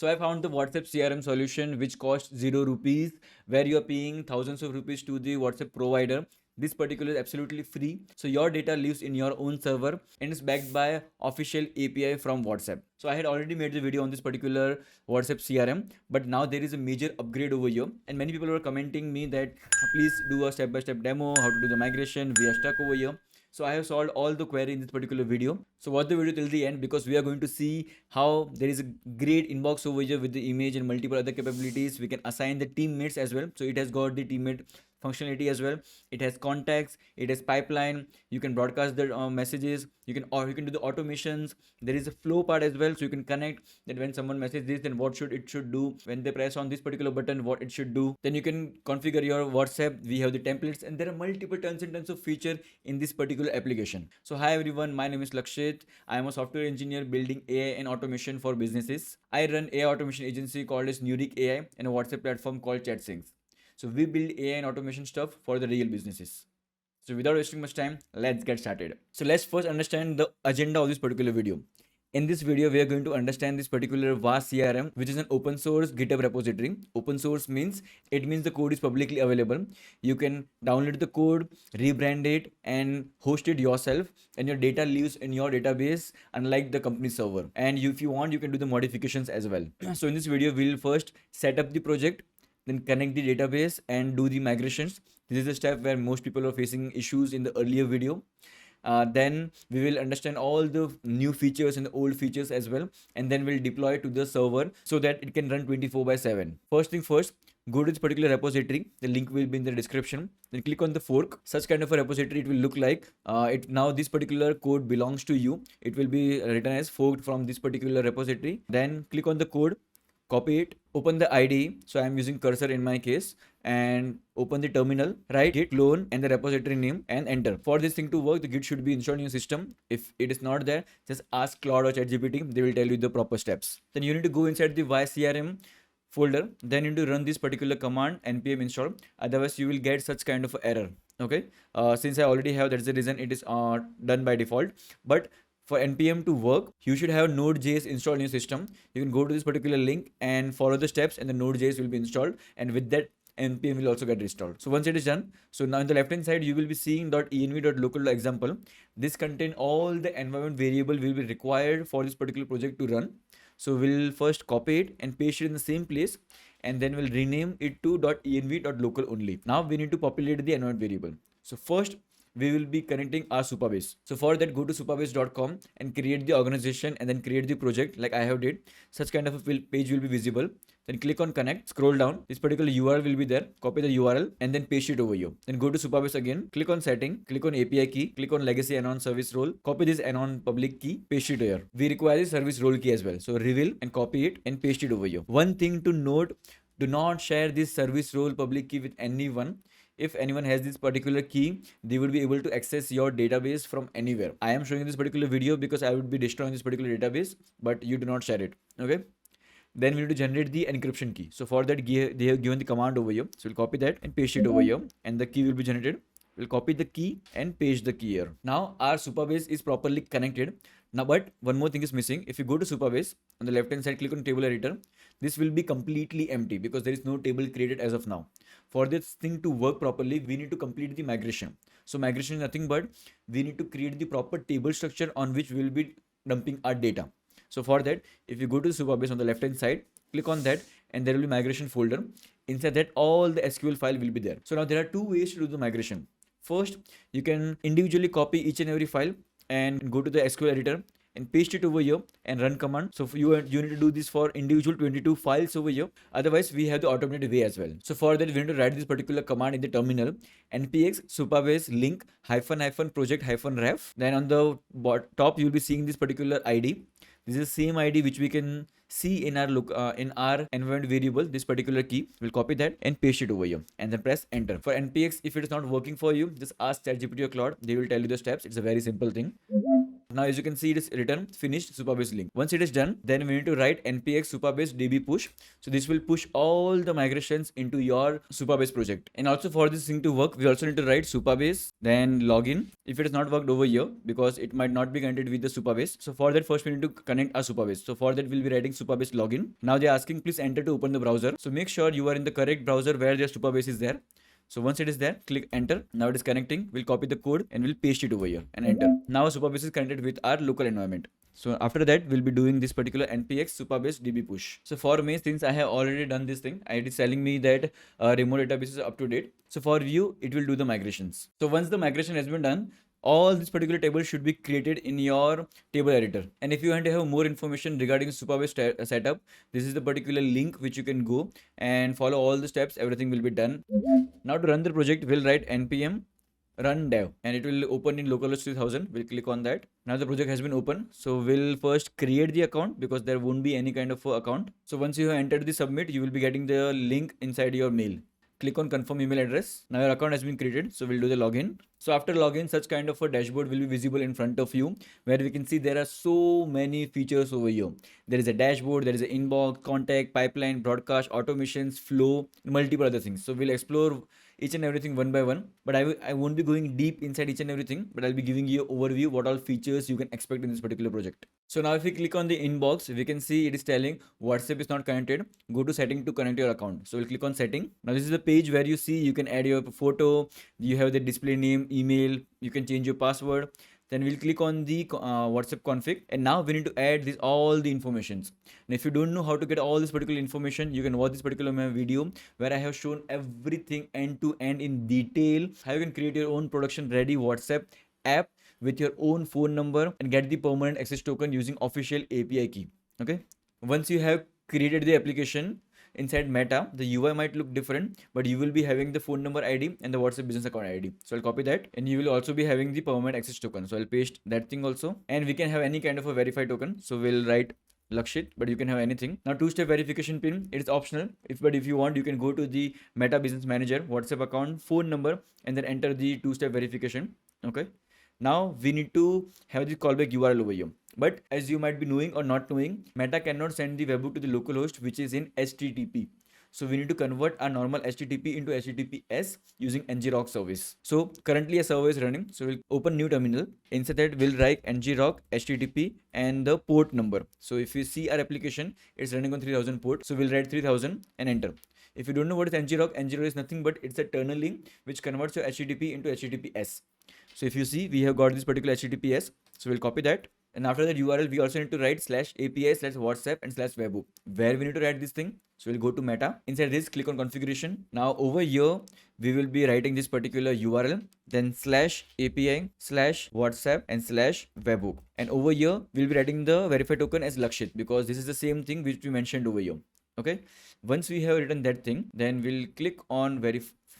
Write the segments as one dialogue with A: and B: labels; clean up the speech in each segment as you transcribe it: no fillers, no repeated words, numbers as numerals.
A: So I found the WhatsApp CRM solution which costs 0 rupees, where you are paying thousands of rupees to the WhatsApp provider. This particular is absolutely free. So your data lives in your own server and is backed by official API from WhatsApp. So I had already made the video on this particular WhatsApp CRM, but now there is a major upgrade over here. And many people were commenting me that please do a step-by-step demo, how to do the migration. We are stuck over here. So I have solved all the query in this particular video. So watch the video till the end because we are going to see how there is a great inbox over here with the image and multiple other capabilities. We can assign the teammates as well. So it has got the teammate functionality as well. It has contacts, it has pipeline. You can broadcast the messages. You can do the automations. There is a flow part as well, so you can connect that when someone messages this, then what should do. When they press on this particular button, what it should do. Then you can configure your WhatsApp. We have the templates, and there are multiple tons and tons of feature in this particular application. So hi everyone, my name is Lakshit. I am a software engineer building AI and automation for businesses. I run AI automation agency called as ngrok AI and a WhatsApp platform called ChatSyncs. So we build AI and automation stuff for the real businesses. So without wasting much time, let's get started. So let's first understand the agenda of this particular video. In this video, we are going to understand this particular VAS CRM, which is an open source GitHub repository. Open source means the code is publicly available. You can download the code, rebrand it, and host it yourself, and your data lives in your database, unlike the company server. And if you want, you can do the modifications as well. So in this video, we'll first set up the project, then connect the database and do the migrations. This is the step where most people are facing issues in the earlier video. Then we will understand all the new features and the old features as well, and then we'll deploy it to the server so that it can run 24/7. First thing first, go to this particular repository. The link will be in the description. Then click on the fork. Such kind of a repository it will look like. Now this particular code belongs to you. It will be written as forked from this particular repository. Then click on the code, copy it, open the IDE. So I'm using cursor in my case, and open the terminal, write git clone and the repository name and enter. For this thing to work, the git should be installed in your system. If it is not there, just ask Claude or ChatGPT. They will tell you the proper steps. Then you need to go inside the YCRM folder. Then you need to run this particular command npm install. Otherwise, you will get such kind of error. Okay. Since I already have, that's the reason it is done by default. But for npm to work, you should have node.js installed in your system. You can go to this particular link and follow the steps, and the node.js will be installed, and with that npm will also get installed. So once it is done, so now in the left hand side you will be seeing .env.local example. This contain all the environment variable will be required for this particular project to run. So we'll first copy it and paste it in the same place, and then we'll rename it to .env.local only. Now we need to populate the environment variable. So first we will be connecting our Supabase. So for that, go to supabase.com and create the organization, and then create the project like I have did. Such kind of a page will be visible. Then click on connect, scroll down. This particular URL will be there. Copy the URL and then paste it over here. Then go to Supabase again. Click on setting, click on API key, click on legacy anon service role. Copy this anon public key, paste it here. We require the service role key as well. So reveal and copy it and paste it over here. One thing to note, do not share this service role public key with anyone. If anyone has this particular key, they will be able to access your database from anywhere. I am showing this particular video because I would be destroying this particular database, but you do not share it. Okay. Then we need to generate the encryption key. So for that, they have given the command over here. So we'll copy that and paste it over here, and the key will be generated. We'll copy the key and paste the key here. Now our Supabase is properly connected. Now, but one more thing is missing. If you go to Supabase, on the left hand side, click on table editor. This will be completely empty because there is no table created as of now. For this thing to work properly, we need to complete the migration. So migration is nothing but we need to create the proper table structure on which we will be dumping our data. So for that, if you go to Supabase on the left hand side, click on that, and there will be migration folder. Inside that, all the SQL file will be there. So now there are two ways to do the migration. First, you can individually copy each and every file and go to the SQL editor and paste it over here and run command. So you need to do this for individual 22 files over here. Otherwise, we have the automated way as well. So for that, we need to write this particular command in the terminal: npx supabase link -- project -ref. Then on the top, you'll be seeing this particular ID. This is the same ID which we can see in our environment variable. This particular key, we'll copy that and paste it over here, and then press enter. For npx, if it is not working for you, just ask ChatGPT or Claude. They will tell you the steps. It's a very simple thing. Now as you can see, it is written finished Supabase link. Once it is done, then we need to write npx Supabase db push. So this will push all the migrations into your Supabase project. And also for this thing to work, we also need to write Supabase, then login. If it has not worked over here, because it might not be connected with the Supabase. So for that, first we need to connect our Supabase. So for that, we'll be writing Supabase login. Now they're asking, please enter to open the browser. So make sure you are in the correct browser where your Supabase is there. So once it is there, click enter. Now it is connecting. We'll copy the code and we'll paste it over here and enter. Now Supabase is connected with our local environment. So after that, we'll be doing this particular npx Supabase db push. So for me, since I have already done this thing, it is telling me that remote database is up to date. So for you, it will do the migrations. So once the migration has been done, all this particular table should be created in your table editor. And if you want to have more information regarding Supabase setup, this is the particular link which you can go and follow all the steps. Everything will be done. Now to run the project, we'll write npm run dev and it will open in localhost 3000. We'll click on that. Now the project has been opened. So we'll first create the account because there won't be any kind of account. So once you have entered the submit, you will be getting the link inside your mail. Click on confirm email address. Now your account has been created. So we'll do the login. So after login, such kind of a dashboard will be visible in front of you where we can see there are so many features over here. There is a dashboard, there is an inbox, contact, pipeline, broadcast, automations, flow, multiple other things. So we'll explore each and everything one by one, but I won't be going deep inside each and everything, but I'll be giving you an overview what all features you can expect in this particular project. So now if we click on the inbox, we can see it is telling WhatsApp is not connected. Go to setting to connect your account. So we'll click on setting. Now this is the page where you see you can add your photo, you have the display name, email, you can change your password. Then we'll click on the WhatsApp config, and now we need to add this all the informations. And if you don't know how to get all this particular information, you can watch this particular video where I have shown everything end to end in detail, how you can create your own production ready WhatsApp app with your own phone number and get the permanent access token using official API key. Okay, once you have created the application inside Meta, the UI might look different, but you will be having the phone number ID and the WhatsApp business account ID. So I'll copy that, and you will also be having the permanent access token. So I'll paste that thing also, and we can have any kind of a verified token. So we'll write Lakshit, but you can have anything. Now two-step verification pin, it is optional. But if you want, you can go to the Meta Business Manager, WhatsApp account, phone number, and then enter the two-step verification. Okay. Now we need to have the callback URL over here. But as you might be knowing or not knowing, Meta cannot send the webhook to the localhost, which is in HTTP. So we need to convert our normal HTTP into HTTPS using ngrok service. So currently a server is running. So we'll open new terminal. Inside that we'll write ngrok HTTP and the port number. So if you see our application, it's running on 3000 port. So we'll write 3000 and enter. If you don't know what is ngrok, ngrok is nothing but it's a tunneling which converts your HTTP into HTTPS. So if you see, we have got this particular HTTPS. So we'll copy that. And after that URL, we also need to write /API/WhatsApp and /webhook. Where we need to write this thing? So we'll go to Meta. Inside this, click on configuration. Now over here, we will be writing this particular URL, then /API/WhatsApp and /webhook. And over here, we'll be writing the verified token as Lakshit because this is the same thing which we mentioned over here. Okay. Once we have written that thing, then we'll click on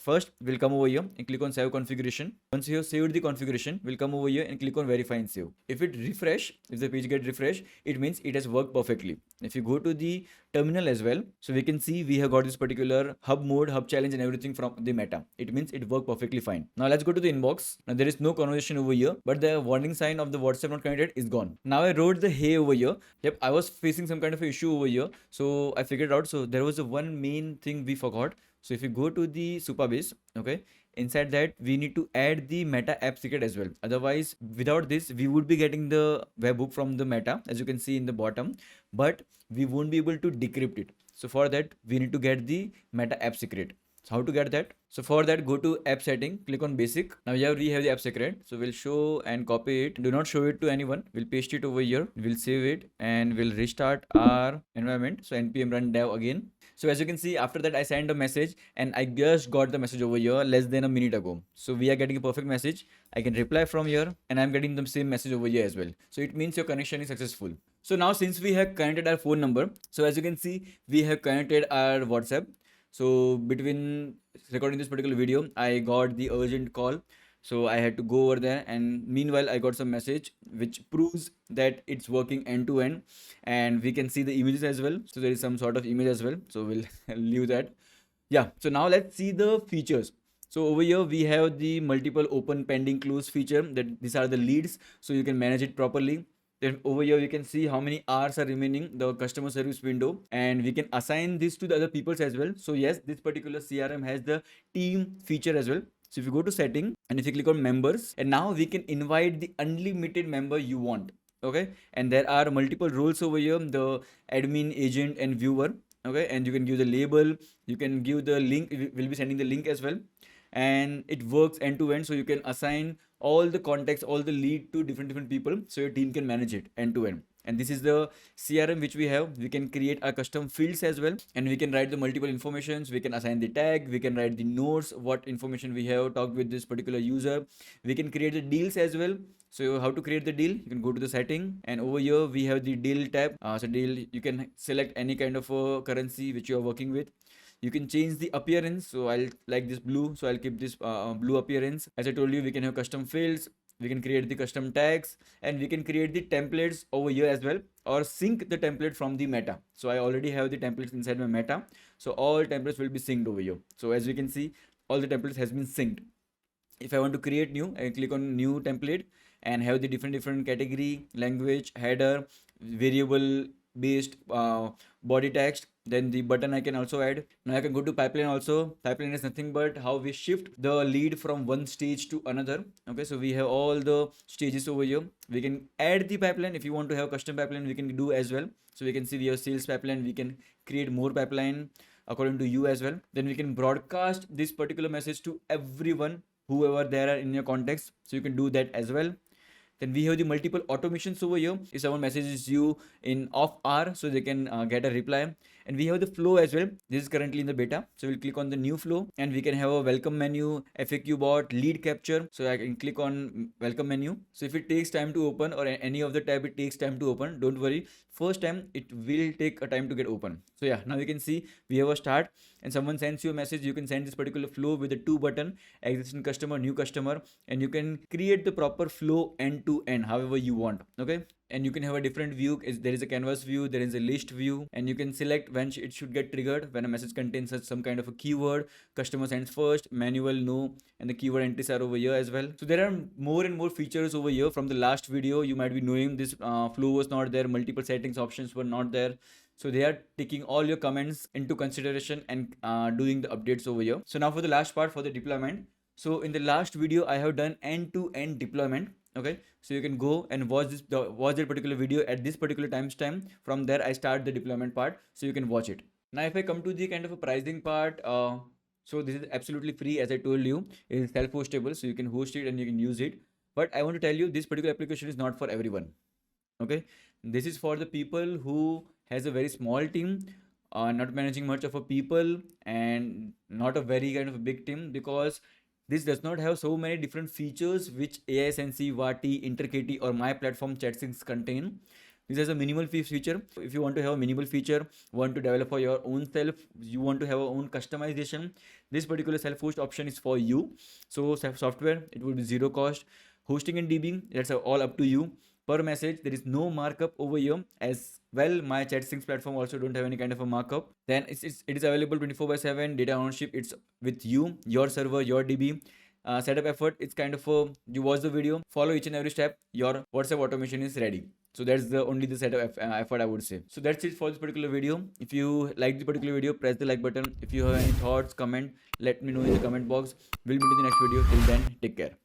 A: First, we'll come over here and click on save configuration. Once you have saved the configuration, we'll come over here and click on verify and save. If it refresh, if the page get refresh, it means it has worked perfectly. If you go to the terminal as well, so we can see we have got this particular hub mode, hub challenge and everything from the Meta. It means it worked perfectly fine. Now let's go to the inbox. Now there is no conversation over here, but the warning sign of the WhatsApp not connected is gone. Now I wrote the hey over here. Yep, I was facing some kind of issue over here. So I figured out. So there was a one main thing we forgot. So if you go to the Supabase, okay, inside that we need to add the Meta app secret as well. Otherwise, without this, we would be getting the webhook from the Meta, as you can see in the bottom, but we won't be able to decrypt it. So for that, we need to get the Meta app secret. So how to get that? So for that, go to app setting, click on basic. Now here we have the app secret. So we'll show and copy it. Do not show it to anyone. We'll paste it over here. We'll save it and we'll restart our environment. So npm run dev again. So as you can see, after that, I sent a message and I just got the message over here less than a minute ago. So we are getting a perfect message. I can reply from here and I'm getting the same message over here as well. So it means your connection is successful. So now since we have connected our phone number, so as you can see, we have connected our WhatsApp. So between recording this particular video, I got the urgent call. So I had to go over there and meanwhile I got some message which proves that it's working end to end, and we can see the images as well. So there is some sort of image as well. So we'll leave that. Yeah. So now let's see the features. So over here we have the multiple open, pending, close feature, that these are the leads, so you can manage it properly. Then over here you can see how many hours are remaining, the customer service window, and we can assign this to the other peoples as well. So yes, this particular CRM has the team feature as well. So if you go to setting and if you click on members, and now we can invite the unlimited member you want. Okay, and there are multiple roles over here, the admin, agent, and viewer. Okay, and you can give the label, you can give the link, we'll be sending the link as well, and it works end to end. So you can assign all the contacts, all the lead to different people, so your team can manage it end to end. And this is the CRM which we have. We can create our custom fields as well, and we can write the multiple informations, we can assign the tag, we can write the notes, what information we have talked with this particular user. We can create the deals as well. So how to create the deal, you can go to the setting, and over here we have the deal tab. So deal, you can select any kind of currency which you are working with. You can change the appearance, so I'll like this blue, so I'll keep this blue appearance. As I told you, we can have custom fields, we can create the custom tags, and we can create the templates over here as well, or sync the template from the meta. So I already have the templates inside my meta, so all templates will be synced over here. So as you can see, all the templates has been synced. If I want to create new, I click on new template and have the different category, language, header, variable based body text. Then the button I can also add. Now I can go to pipeline also. Pipeline is nothing but how we shift the lead from one stage to another. Okay, so we have all the stages over here. We can add the pipeline. If you want to have custom pipeline, we can do as well. So we can see we have sales pipeline, we can create more pipeline according to you as well. Then we can broadcast this particular message to everyone, whoever there are in your context, so you can do that as well. Then we have the multiple automations over here. If someone messages you in off hour, so they can get a reply. And we have the flow as well. This is currently in the beta, so we'll click on the new flow, and we can have a welcome menu, FAQ bot, lead capture. So I can click on welcome menu. So if it takes time to open, or any of the tab it takes time to open, don't worry, first time it will take a time to get open. So yeah, now you can see we have a start, and someone sends you a message, you can send this particular flow with the 2 button, existing customer, new customer, and you can create the proper flow end to end however you want. Okay, and you can have a different view. There is a canvas view, there is a list view, and you can select when it should get triggered, when a message contains some kind of a keyword. Customer sends first, manual, no, and the keyword entries are over here as well. So there are more and more features over here. From the last video you might be knowing this flow was not there, multiple settings options were not there. So they are taking all your comments into consideration and doing the updates over here. So now for the last part, for the deployment. So in the last video I have done end-to-end deployment. Okay, so you can go and watch that particular video at this particular timestamp. From there I start the deployment part, so you can watch it. Now if I come to the kind of a pricing part, so this is absolutely free. As I told you, it is self-hostable, so you can host it and you can use it. But I want to tell you, this particular application is not for everyone. Okay, this is for the people who has a very small team, not managing much of a people, and not a very kind of a big team, because this does not have so many different features which AISNC, Vati, InterKT, or My Platform ChatSyncs contain. This has a minimal feature. If you want to have a minimal feature, want to develop for your own self, you want to have your own customization, this particular self-host option is for you. So software, it will be zero cost. Hosting and DBing, that's all up to you. Per message, there is no markup over here. As well, my ChatSyncs platform also don't have any kind of a markup. Then it is available 24/7. Data ownership, it's with you, your server, your DB. Setup effort, it's kind of you watch the video, follow each and every step, your WhatsApp automation is ready. So that's only the setup effort I would say. So that's it for this particular video. If you like the particular video, press the like button. If you have any thoughts, comment, let me know in the comment box. We'll meet in the next video. Till then, take care.